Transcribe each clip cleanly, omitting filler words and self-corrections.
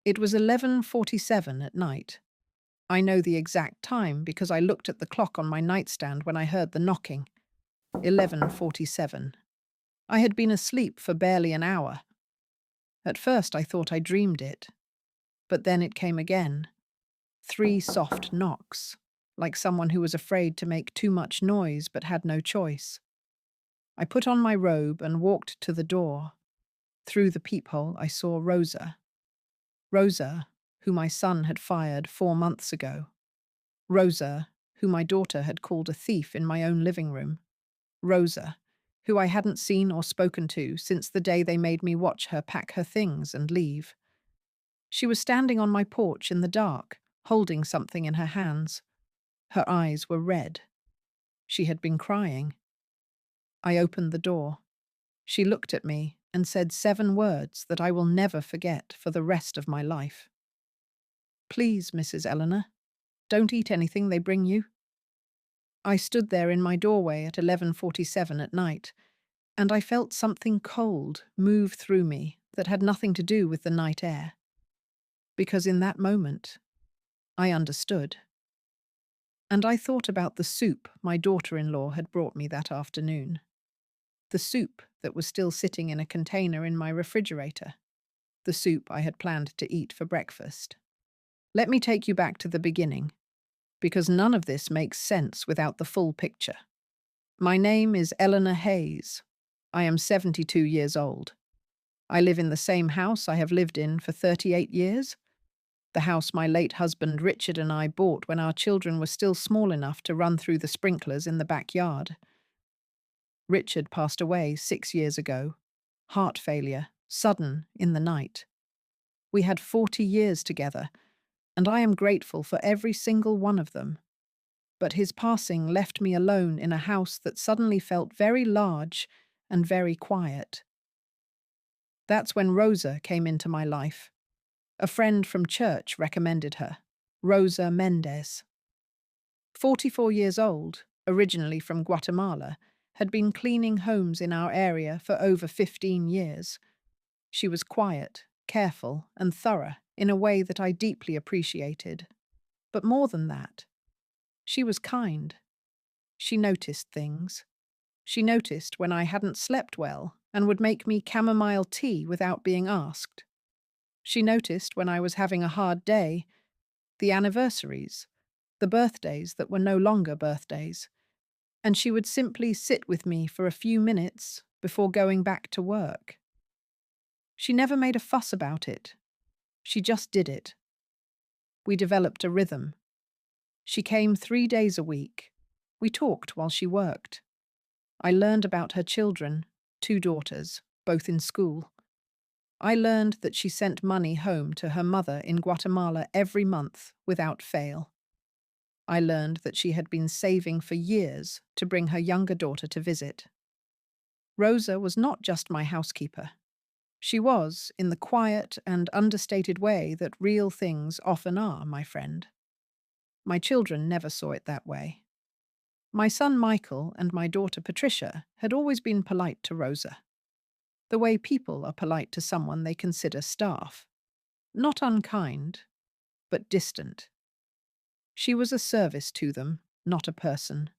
It was 11:47 at night. I know the exact time because I looked at the clock on my nightstand when I heard the knocking. 11:47. I had been asleep for barely an hour. At first I thought I dreamed it, but then it came again. 3 soft knocks, like someone who was afraid to make too much noise but had no choice. I put on my robe and walked to the door. Through the peephole I saw Rosa. Rosa, who my son had fired 4 months ago. Rosa, who my daughter had called a thief in my own living room. Rosa, who I hadn't seen or spoken to since the day they made me watch her pack her things and leave. She was standing on my porch in the dark, holding something in her hands. Her eyes were red. She had been crying. I opened the door. She looked at me and said 7 words that I will never forget for the rest of my life. "Please, Mrs. Eleanor, don't eat anything they bring you." I stood there in my doorway at 11:47 at night, and I felt something cold move through me that had nothing to do with the night air. Because in that moment, I understood. And I thought about the soup my daughter-in-law had brought me that afternoon. The soup that was still sitting in a container in my refrigerator. The soup I had planned to eat for breakfast. Let me take you back to the beginning, because none of this makes sense without the full picture. My name is Eleanor Hayes. I am 72 years old. I live in the same house I have lived in for 38 years. The house my late husband Richard and I bought when our children were still small enough to run through the sprinklers in the backyard. Richard passed away 6 years ago. Heart failure, sudden, in the night. We had 40 years together, and I am grateful for every single one of them. But his passing left me alone in a house that suddenly felt very large and very quiet. That's when Rosa came into my life. A friend from church recommended her, Rosa Mendez. 44 years old, originally from Guatemala, had been cleaning homes in our area for over 15 years. She was quiet, careful, and thorough in a way that I deeply appreciated. But more than that, she was kind. She noticed things. She noticed when I hadn't slept well and would make me chamomile tea without being asked. She noticed when I was having a hard day, the anniversaries, the birthdays that were no longer birthdays, and she would simply sit with me for a few minutes before going back to work. She never made a fuss about it. She just did it. We developed a rhythm. She came 3 days a week. We talked while she worked. I learned about her children, 2 daughters, both in school. I learned that she sent money home to her mother in Guatemala every month without fail. I learned that she had been saving for years to bring her younger daughter to visit. Rosa was not just my housekeeper. She was, in the quiet and understated way that real things often are, my friend. My children never saw it that way. My son Michael and my daughter Patricia had always been polite to Rosa, the way people are polite to someone they consider staff. Not unkind, but distant. She was a service to them, not a person.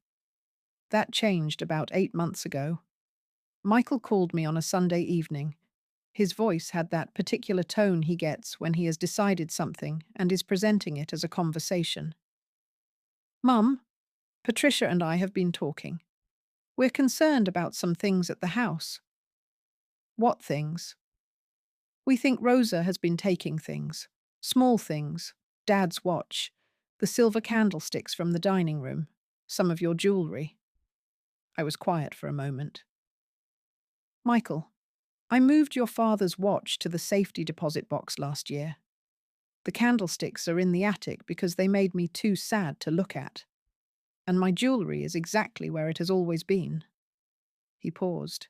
That changed about 8 months ago. Michael called me on a Sunday evening. His voice had that particular tone he gets when he has decided something and is presenting it as a conversation. "Mum, Patricia and I have been talking. We're concerned about some things at the house." "What things?" "We think Rosa has been taking things. Small things. Dad's watch. The silver candlesticks from the dining room. Some of your jewelry." I was quiet for a moment. "Michael, I moved your father's watch to the safety deposit box last year. The candlesticks are in the attic because they made me too sad to look at. And my jewelry is exactly where it has always been." He paused.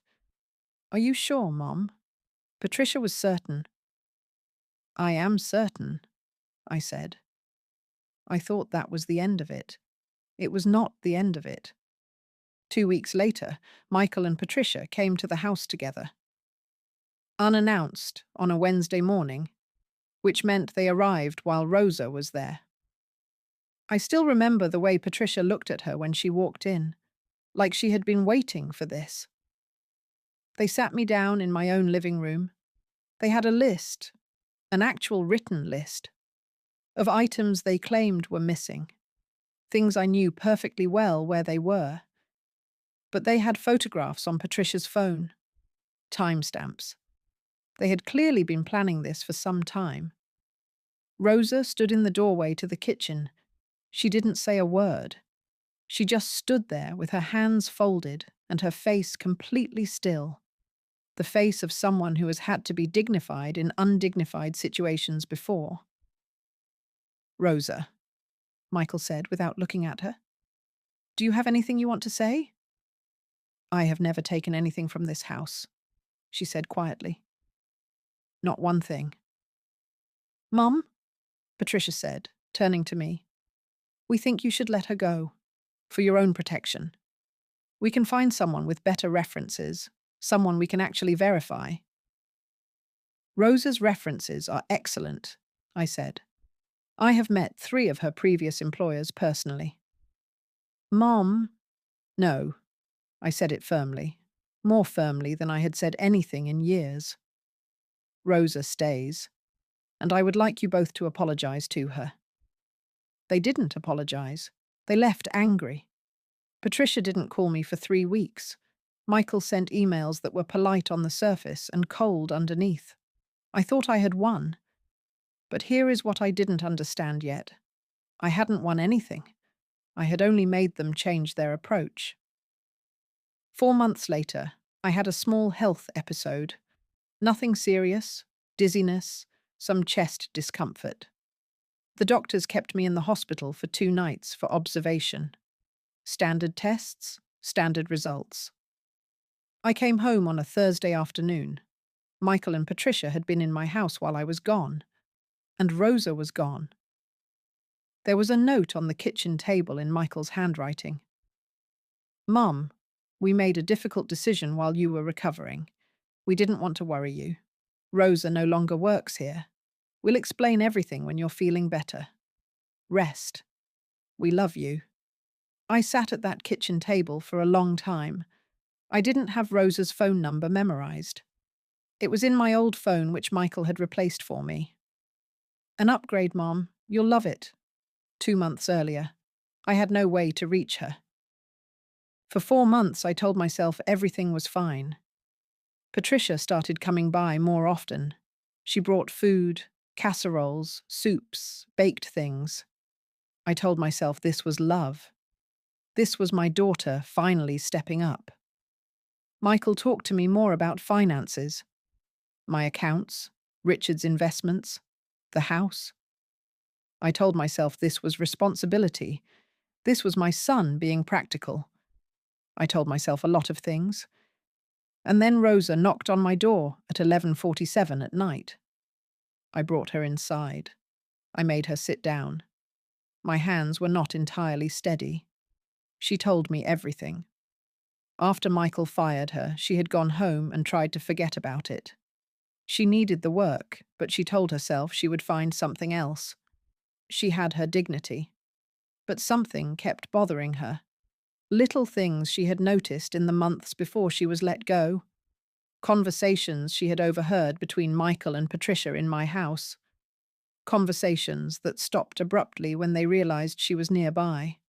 "Are you sure, Mom?" Patricia was certain. "I am certain," I said. I thought that was the end of it. It was not the end of it. 2 weeks later, Michael and Patricia came to the house together. Unannounced, on a Wednesday morning, which meant they arrived while Rosa was there. I still remember the way Patricia looked at her when she walked in, like she had been waiting for this. They sat me down in my own living room. They had a list, an actual written list, of items they claimed were missing, things I knew perfectly well where they were. But they had photographs on Patricia's phone, timestamps. They had clearly been planning this for some time. Rosa stood in the doorway to the kitchen. She didn't say a word. She just stood there with her hands folded and her face completely still, the face of someone who has had to be dignified in undignified situations before. "Rosa," Michael said without looking at her. "Do you have anything you want to say?" "I have never taken anything from this house," she said quietly. "Not one thing." "Mum," Patricia said, turning to me, "we think you should let her go, for your own protection. We can find someone with better references, someone we can actually verify." "Rosa's references are excellent," I said. "I have met 3 of her previous employers personally." "Mom." "No," I said it firmly, more firmly than I had said anything in years. "Rosa stays, and I would like you both to apologize to her." They didn't apologize. They left angry. Patricia didn't call me for 3 weeks. Michael sent emails that were polite on the surface and cold underneath. I thought I had won. But here is what I didn't understand yet. I hadn't won anything. I had only made them change their approach. 4 months later, I had a small health episode. Nothing serious, dizziness, some chest discomfort. The doctors kept me in the hospital for 2 nights for observation. Standard tests, standard results. I came home on a Thursday afternoon. Michael and Patricia had been in my house while I was gone, and Rosa was gone. There was a note on the kitchen table in Michael's handwriting. "Mum, we made a difficult decision while you were recovering. We didn't want to worry you. Rosa no longer works here. We'll explain everything when you're feeling better. Rest. We love you." I sat at that kitchen table for a long time. I didn't have Rosa's phone number memorized. It was in my old phone which Michael had replaced for me. "An upgrade, Mom. You'll love it." 2 months earlier. I had no way to reach her. For 4 months I told myself everything was fine. Patricia started coming by more often. She brought food, casseroles, soups, baked things. I told myself this was love. This was my daughter finally stepping up. Michael talked to me more about finances. My accounts, Richard's investments, the house. I told myself this was responsibility. This was my son being practical. I told myself a lot of things. And then Rosa knocked on my door at 11:47 at night. I brought her inside. I made her sit down. My hands were not entirely steady. She told me everything. After Michael fired her, she had gone home and tried to forget about it. She needed the work, but she told herself she would find something else. She had her dignity. But something kept bothering her. Little things she had noticed in the months before she was let go. Conversations she had overheard between Michael and Patricia in my house. Conversations that stopped abruptly when they realized she was nearby.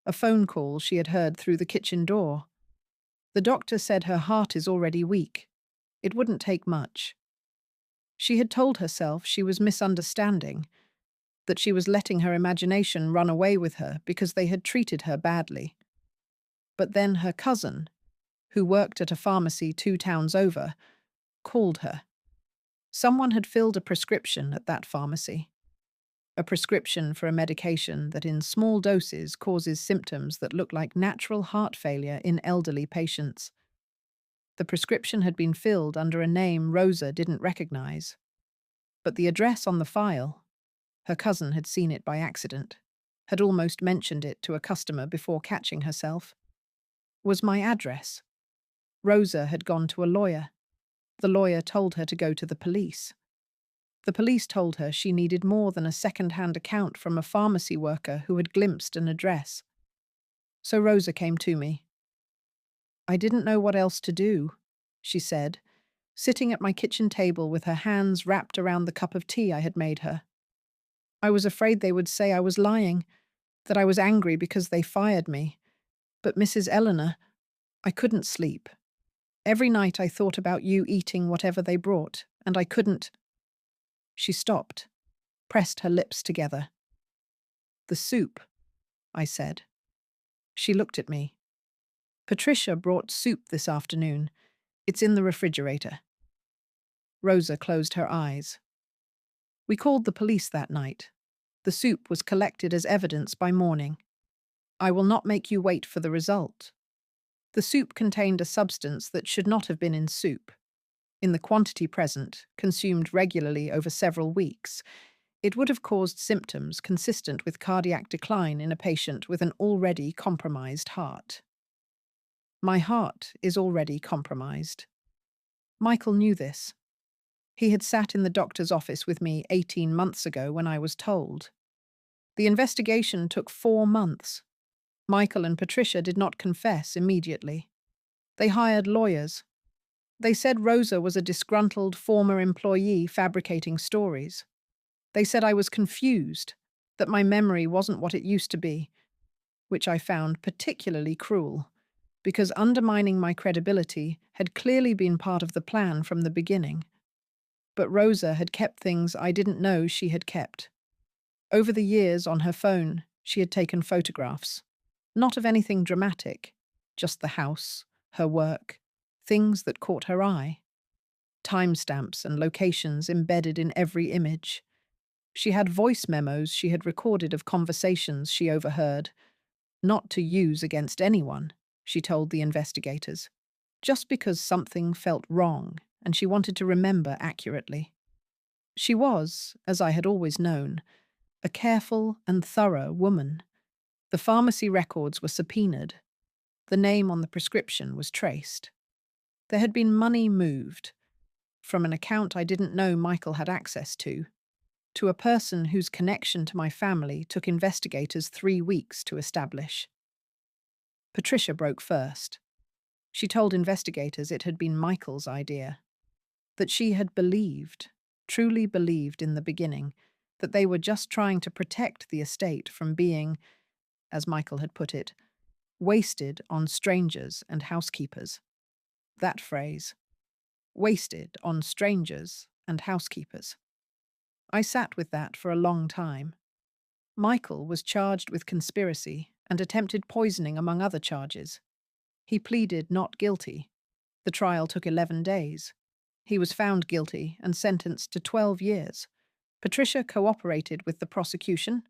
A phone call she had heard through the kitchen door. The doctor said her heart is already weak. It wouldn't take much. She had told herself she was misunderstanding, that she was letting her imagination run away with her because they had treated her badly. But then her cousin, who worked at a pharmacy 2 towns over, called her. Someone had filled a prescription at that pharmacy. A prescription for a medication that in small doses causes symptoms that look like natural heart failure in elderly patients. The prescription had been filled under a name Rosa didn't recognize. But the address on the file, her cousin had seen it by accident, had almost mentioned it to a customer before catching herself, was my address. Rosa had gone to a lawyer. The lawyer told her to go to the police. The police told her she needed more than a second-hand account from a pharmacy worker who had glimpsed an address. So Rosa came to me. "I didn't know what else to do," she said, sitting at my kitchen table with her hands wrapped around the cup of tea I had made her. "I was afraid they would say I was lying, that I was angry because they fired me. But Mrs. Eleanor, I couldn't sleep. Every night I thought about you eating whatever they brought, and I couldn't." She stopped, pressed her lips together. "The soup," I said. She looked at me. "Patricia brought soup this afternoon. It's in the refrigerator." Rosa closed her eyes. "We called the police that night. The soup was collected as evidence by morning. I will not make you wait for the result. The soup contained a substance that should not have been in soup. In the quantity present, consumed regularly over several weeks, it would have caused symptoms consistent with cardiac decline in a patient with an already compromised heart. My heart is already compromised. Michael knew this. He had sat in the doctor's office with me 18 months ago when I was told. The investigation took 4 months. Michael and Patricia did not confess immediately. They hired lawyers. They said Rosa was a disgruntled former employee fabricating stories. They said I was confused, that my memory wasn't what it used to be, which I found particularly cruel, because undermining my credibility had clearly been part of the plan from the beginning. But Rosa had kept things I didn't know she had kept. Over the years, on her phone, she had taken photographs. Not of anything dramatic, just the house, her work, things that caught her eye. Timestamps and locations embedded in every image. She had voice memos she had recorded of conversations she overheard. Not to use against anyone, she told the investigators, just because something felt wrong and she wanted to remember accurately. She was, as I had always known, a careful and thorough woman. The pharmacy records were subpoenaed. The name on the prescription was traced. There had been money moved from an account I didn't know Michael had access to a person whose connection to my family took investigators 3 weeks to establish. Patricia broke first. She told investigators it had been Michael's idea, that she had believed, truly believed in the beginning, that they were just trying to protect the estate from being, as Michael had put it, wasted on strangers and housekeepers. That phrase, wasted on strangers and housekeepers. I sat with that for a long time. Michael was charged with conspiracy and attempted poisoning among other charges. He pleaded not guilty. The trial took 11 days. He was found guilty and sentenced to 12 years. Patricia cooperated with the prosecution.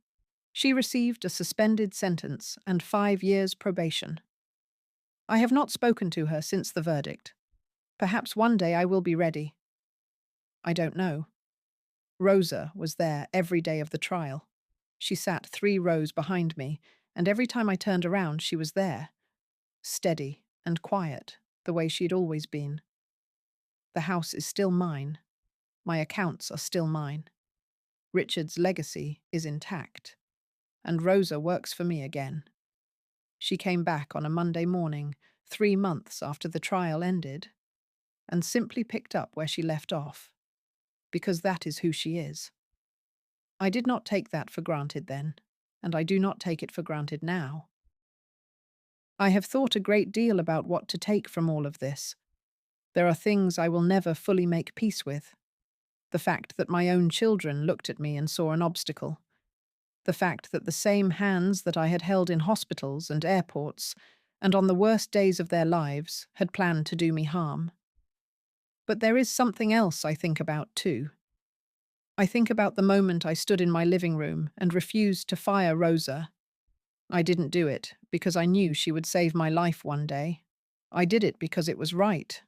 She received a suspended sentence and 5 years probation. I have not spoken to her since the verdict. Perhaps one day I will be ready. I don't know. Rosa was there every day of the trial. She sat 3 rows behind me, and every time I turned around she was there, steady and quiet, the way she'd always been. The house is still mine. My accounts are still mine. Richard's legacy is intact. And Rosa works for me again. She came back on a Monday morning, 3 months after the trial ended, and simply picked up where she left off, because that is who she is. I did not take that for granted then, and I do not take it for granted now. I have thought a great deal about what to take from all of this. There are things I will never fully make peace with. The fact that my own children looked at me and saw an obstacle. The fact that the same hands that I had held in hospitals and airports, and on the worst days of their lives, had planned to do me harm. But there is something else I think about too. I think about the moment I stood in my living room and refused to fire Rosa. I didn't do it because I knew she would save my life one day. I did it because it was right,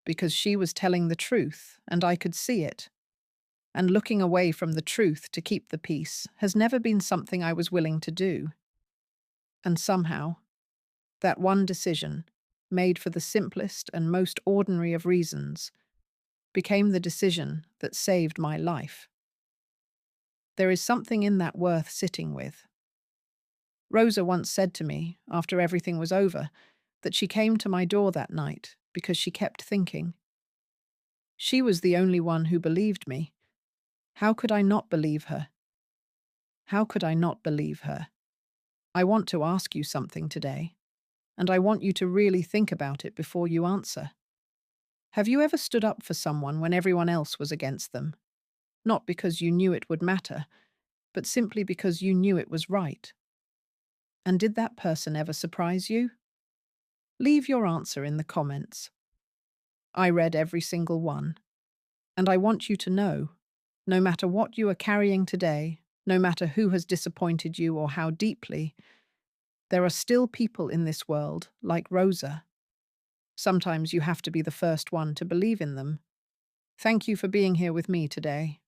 because she was telling the truth and I could see it. And looking away from the truth to keep the peace has never been something I was willing to do. And somehow, that one decision, made for the simplest and most ordinary of reasons, became the decision that saved my life. There is something in that worth sitting with. Rosa once said to me, after everything was over, that she came to my door that night because she kept thinking. She was the only one who believed me. How could I not believe her? How could I not believe her? I want to ask you something today, and I want you to really think about it before you answer. Have you ever stood up for someone when everyone else was against them? Not because you knew it would matter, but simply because you knew it was right. And did that person ever surprise you? Leave your answer in the comments. I read every single one. And I want you to know, no matter what you are carrying today, no matter who has disappointed you or how deeply, there are still people in this world like Rosa. Sometimes you have to be the first one to believe in them. Thank you for being here with me today.